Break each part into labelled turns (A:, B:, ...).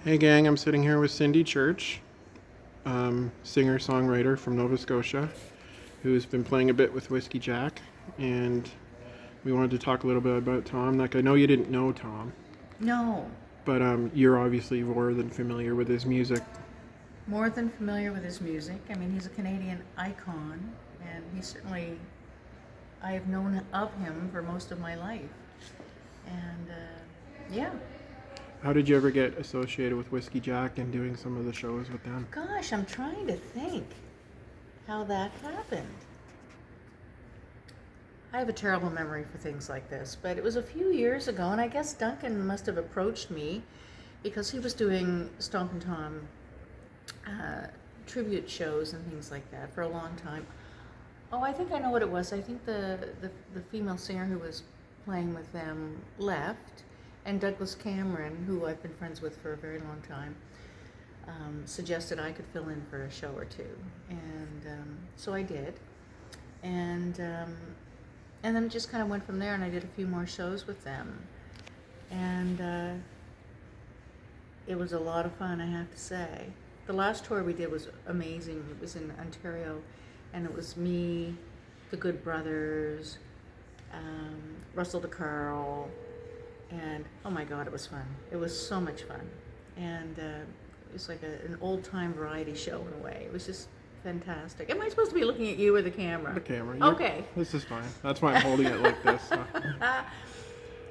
A: Hey gang, I'm sitting here with Cindy Church, singer-songwriter from Nova Scotia, who's been playing a bit with Whiskey Jack, and we wanted to talk a little bit about Tom. Like, I know you didn't know Tom,
B: No,
A: but you're obviously more than familiar with his music.
B: more than familiar with his music. I mean, he's a Canadian icon, and I have known of him for most of my life. And yeah,
A: How did you ever get associated with Whiskey Jack and doing some of the shows with them?
B: gosh, I'm trying to think how that happened. I have a terrible memory for things like this, but it was a few years ago, and I guess Duncan must have approached me because he was doing Stompin Tom uh, tribute shows and things like that for a long time. Oh, I think I know what it was. I think the female singer who was playing with them left, and Douglas Cameron, who I've been friends with for a very long time, suggested I could fill in for a show or two, and so I did, and and then it just kind of went from there, and I did a few more shows with them, and it was a lot of fun, I have to say. The last tour we did was amazing. It was in Ontario, and it was me, the Good Brothers, Russell DeCarl, and oh my God, it was fun. It was so much fun, and it was like an old-time variety show in a way. It was just fantastic. Am I supposed to be looking at you or the camera?
A: The camera.
B: Okay.
A: This is fine. That's why I'm holding it like this. So.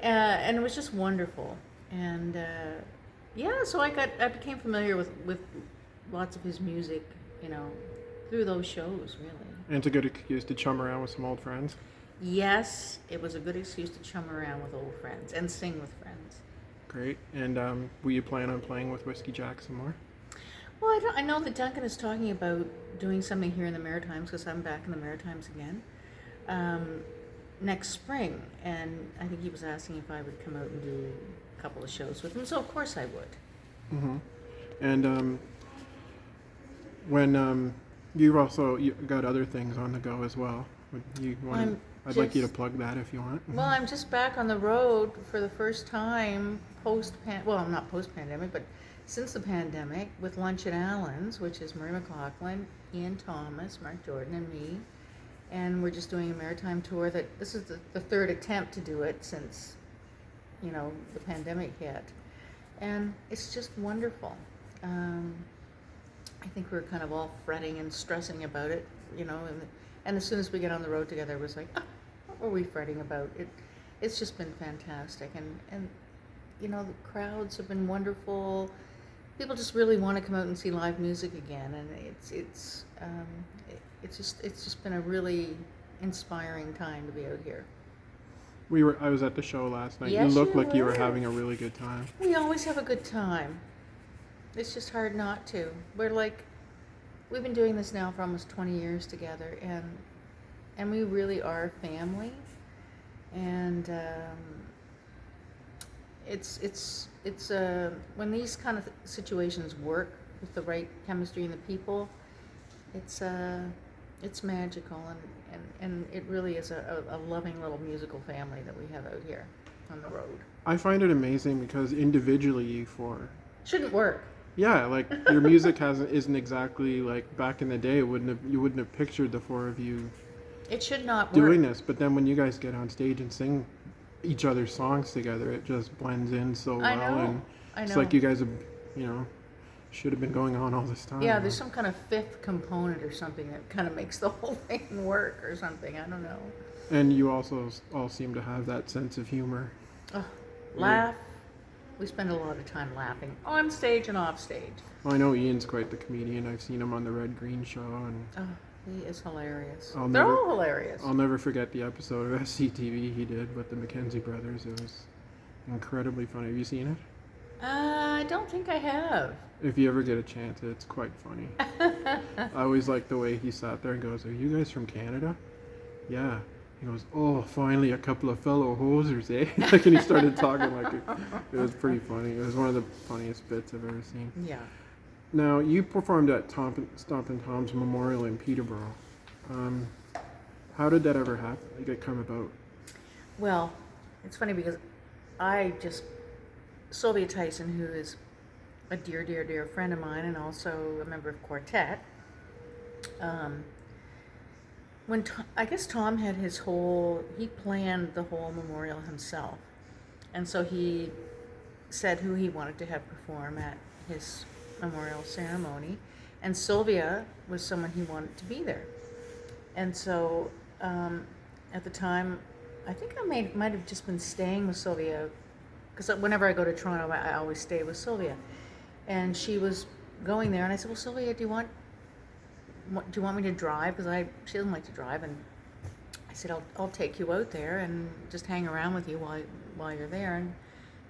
B: And it was just wonderful, and yeah, so I became familiar with lots of his music, you know, through those shows, really.
A: And it's a good excuse to chum around with some old friends.
B: Yes, it was a good excuse to chum around with old friends and sing with friends.
A: Great. And will you plan on playing with Whiskey Jack some more?
B: Well, I know that Duncan is talking about doing something here in the Maritimes because I'm back in the Maritimes again next spring, and I think he was asking if I would come out and do a couple of shows with him. So of course I would.
A: Mm-hmm. And when you got other things on the go as well. Would you want? I'd like you to plug that if you want.
B: Well, I'm just back on the road for the first time well, not post-pandemic, but since the pandemic with Lunch at Alan's, which is Marie McLaughlin, Ian Thomas, Mark Jordan, and me. And we're just doing a maritime tour this is the third attempt to do it since, you know, the pandemic hit. And it's just wonderful. I think we're kind of all fretting and stressing about it, you know, and as soon as we get on the road together, it was like, oh, what were we fretting about? It's just been fantastic, and you know, the crowds have been wonderful. People just really want to come out and see live music again, and it's just been a really inspiring time to be out here.
A: I was at the show last night.
B: Yes,
A: you looked
B: you
A: like you were
B: were.
A: having a really good time.
B: We always have a good time. It's just hard not to. We've been doing this now for almost 20 years together, and we really are family. And it's when these kind of situations work with the right chemistry and the people, it's magical, and it really is a loving little musical family that we have out here on the road.
A: I find it amazing because individually you four,
B: Shouldn't work.
A: yeah, like your music isn't exactly like back in the day. You wouldn't have pictured the four of you
B: It should not
A: doing
B: work.
A: this. But then when you guys get on stage and sing each other's songs together, it just blends in so well.
B: I know.
A: And
B: I
A: it's
B: know.
A: like you guys have, you know, should have been going on all this time.
B: Yeah, there's some kind of fifth component or something that kind of makes the whole thing work or something. I don't know.
A: And you also all seem to have that sense of humor.
B: Oh, laugh. We spend a lot of time laughing on stage and off stage.
A: Well, I know Ian's quite the comedian. I've seen him on the Red Green Show, and
B: Oh, he is hilarious.
A: I'll
B: They're
A: never-
B: all hilarious.
A: I'll never forget the episode of SCTV he did with the Mackenzie brothers. It was incredibly funny. Have you seen it?
B: I don't think I have.
A: If you ever get a chance, it's quite funny. I always like the way he sat there and goes, "Are you guys from Canada?" Yeah. He goes, "Oh, finally a couple of fellow hosers, eh?" Like, and he started talking like it was pretty funny. It was one of the funniest bits I've ever seen.
B: Yeah.
A: Now, you performed at Stompin Tom's Memorial in Peterborough. How did that ever happen? Did it come about?
B: Well, it's funny because Sylvia Tyson, who is a dear, dear, dear friend of mine and also a member of Quartet. Um, I guess Tom had he planned the whole memorial himself. And so he said who he wanted to have perform at his memorial ceremony. And Sylvia was someone he wanted to be there. And so at the time, I think I might have just been staying with Sylvia, because whenever I go to Toronto, I always stay with Sylvia. And she was going there, and I said, well, Sylvia, do you want me to drive? Because she doesn't like to drive. And I said, I'll take you out there and just hang around with you while you're there. And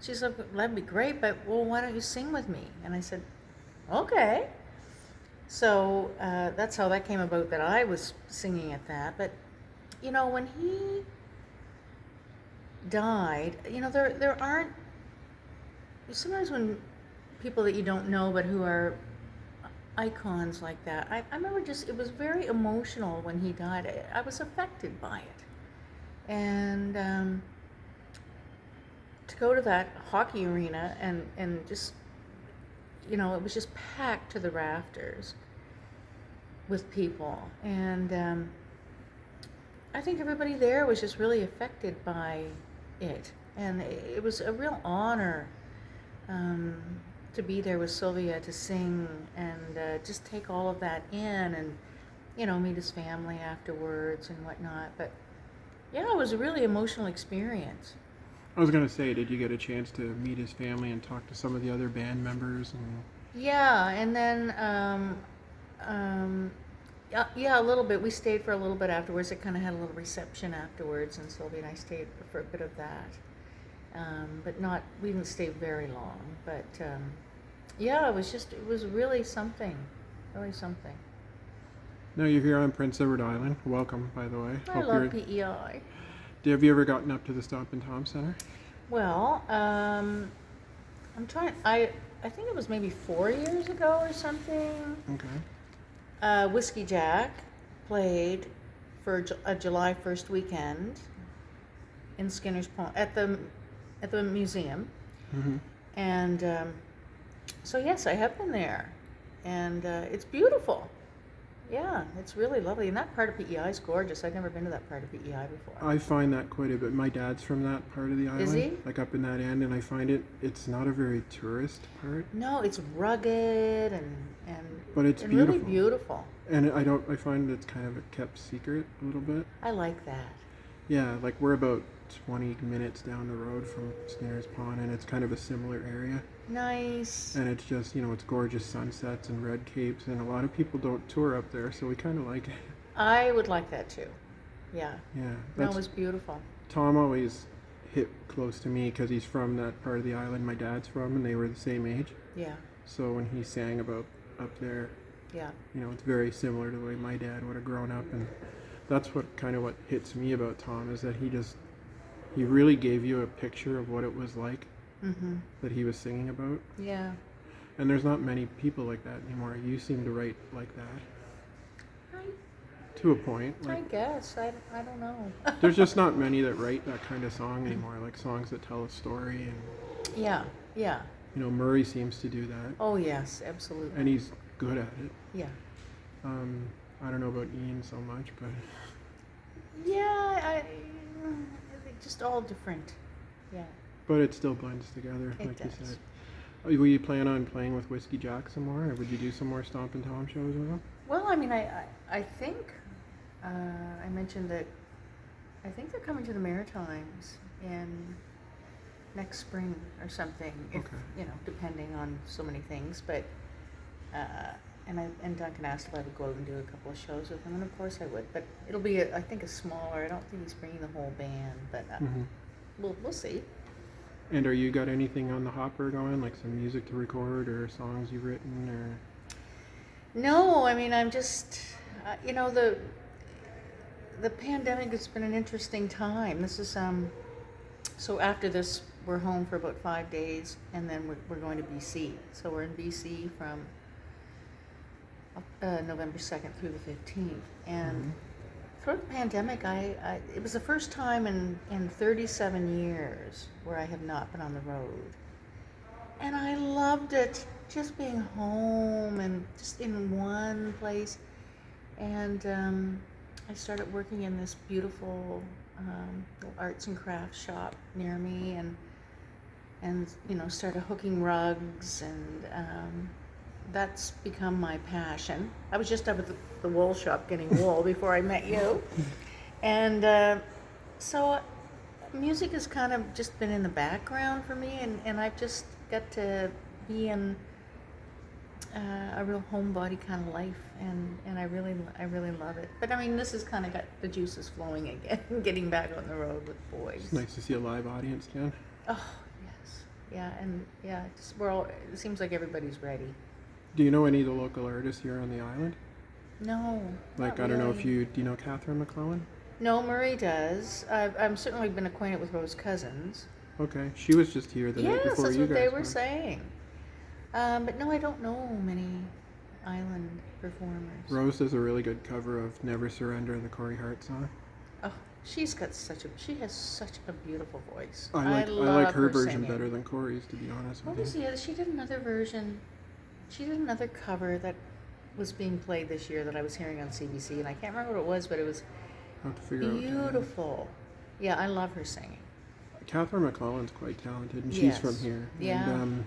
B: she said, that'd be great, but well, why don't you sing with me? And I said, okay. So that's how that came about, that I was singing at that. But, you know, when he died, you know, there aren't, sometimes when people that you don't know but who are icons like that, I remember it was very emotional when he died. I was affected by it. And to go to that hockey arena and just, you know, it was just packed to the rafters with people. And I think everybody there was just really affected by it. And it was a real honor to be there with Sylvia, to sing and just take all of that in, and, you know, meet his family afterwards and whatnot. But yeah, it was a really emotional experience.
A: I was going to say, did you get a chance to meet his family and talk to some of the other band members?
B: Yeah, and then yeah, a little bit. We stayed for a little bit afterwards. It kind of had a little reception afterwards, and Sylvia and I stayed for a bit of that. But we didn't stay very long. But yeah, it was really something, really something.
A: Now you're here on Prince Edward Island. Welcome, by the way.
B: I love PEI.
A: Have you ever gotten up to the Stompin Tom Center?
B: Well, I'm trying. I think it was maybe 4 years ago or something.
A: Okay.
B: Whiskey Jack played for a July 1st weekend in Skinner's Pond at the museum.
A: Mm-hmm.
B: And so yes, I have been there, and it's beautiful. Yeah, it's really lovely, and that part of PEI is gorgeous. I've never been to that part of PEI before.
A: I find that quite a bit. My dad's from that part of the island.
B: Is he?
A: Like up in that end, and I find it's not a very tourist part.
B: No, it's rugged and
A: but it's
B: and
A: beautiful.
B: really beautiful.
A: And I find it's kind of a kept secret a little bit.
B: I like that.
A: Yeah, like we're about 20 minutes down the road from Skinner's Pond, and it's kind of a similar area.
B: Nice.
A: And it's just, you know, it's gorgeous sunsets and red capes, and a lot of people don't tour up there, so we kind of like it.
B: I would like that too. Yeah.
A: Yeah.
B: That was beautiful.
A: Tom always hit close to me because he's from that part of the island my dad's from, and they were the same age.
B: Yeah.
A: So when he sang about up there,
B: yeah,
A: you know, it's very similar to the way my dad would have grown up, and that's what hits me about Tom, is that he really gave you a picture of what it was like that he was singing about.
B: Yeah.
A: And there's not many people like that anymore. You seem to write like that. To a point.
B: I guess. I don't know.
A: There's just not many that write that kind of song anymore, like songs that tell a story. And
B: yeah. Yeah.
A: you know, Murray seems to do that.
B: Oh yes, absolutely.
A: And he's good at it.
B: Yeah.
A: I don't know about Ian so much, but
B: yeah, just all different. Yeah.
A: but it still blends together,
B: It
A: like
B: does.
A: you said. Will you plan on playing with Whiskey Jack some more, or would you do some more Stompin' Tom shows with him?
B: Well, I mean, I think I mentioned that I think they're coming to the Maritimes in next spring or something. If,
A: Okay.
B: you know, depending on so many things. But and Duncan asked if I would go out and do a couple of shows with him, and of course I would. But it'll be I think a smaller. I don't think he's bringing the whole band, but we'll see.
A: And are you got anything on the hopper going, like some music to record or songs you've written, or?
B: No, I mean, I'm just, you know, the pandemic has been an interesting time. This is, so after this, we're home for about 5 days, and then we're going to BC. So we're in BC from November 2nd through the 15th. And through the pandemic, it was the first time in 37 years where I have not been on the road. And I loved it. just being home and just in one place. And I started working in this beautiful little arts and crafts shop near me, and you know, started hooking rugs, and that's become my passion. I was just up at the wool shop getting wool before I met you, and so music has kind of just been in the background for me, and I've just got to be in a real homebody kind of life, and I really love it. But I mean, this has kind of got the juices flowing again, getting back on the road with boys.
A: It's nice to see a live audience again.
B: Oh yes, yeah, and yeah, just it seems like everybody's ready.
A: Do you know any of the local artists here on the island?
B: No.
A: Like,
B: not
A: I don't know if
B: really.
A: do you know Catherine McClellan?
B: No, Marie does. I've certainly been acquainted with Rose Cousins.
A: Okay, she was just here the night
B: Yes,
A: before
B: that's
A: you
B: what
A: guys
B: they were
A: were.
B: saying. But no, I don't know many island performers.
A: Rose does a really good cover of Never Surrender and the Corey Hart song.
B: Oh, she has such a beautiful voice.
A: I
B: love
A: like her version
B: singing.
A: better than Corey's, to be honest
B: What
A: with
B: was
A: you.
B: the other? She did another version. She did another cover that was being played this year that I was hearing on CBC, and I can't remember what it was, but it was
A: I'll have to figure out.
B: beautiful. Yeah, I love her singing.
A: Catherine McClellan's quite talented, and she's
B: Yes.
A: from here.
B: Yeah.
A: And,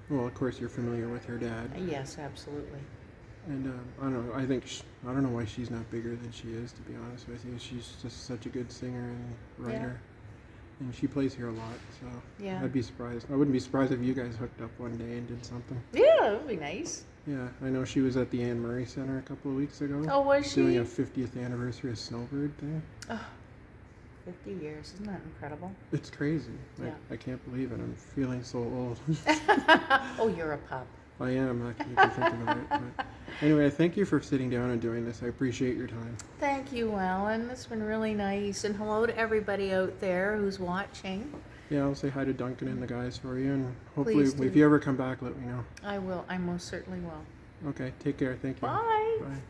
A: well, of course, you're familiar with her dad.
B: Yes, absolutely.
A: And I don't know. I don't know why she's not bigger than she is. To be honest with you, she's just such a good singer and writer, and she plays here a lot. So
B: Yeah.
A: I'd be surprised. I wouldn't be surprised if you guys hooked up one day and did something.
B: Yeah, that would be nice.
A: Yeah, I know she was at the Anne Murray Center a couple of weeks ago.
B: Oh, was she?
A: Doing a 50th anniversary of Snowbird thing.
B: Oh, 50 years. Isn't that incredible?
A: It's crazy.
B: Yeah.
A: I can't believe it. I'm feeling so old.
B: Oh, you're a pup.
A: I am. I can think about it. But anyway, thank you for sitting down and doing this. I appreciate your time.
B: Thank you, Alan. It's been really nice. And hello to everybody out there who's watching.
A: Yeah, I'll say hi to Duncan and the guys for you, and hopefully,
B: Please do.
A: if you ever come back, let me know.
B: I will. I most certainly will.
A: Okay, take care. Thank you.
B: Bye.
A: Bye.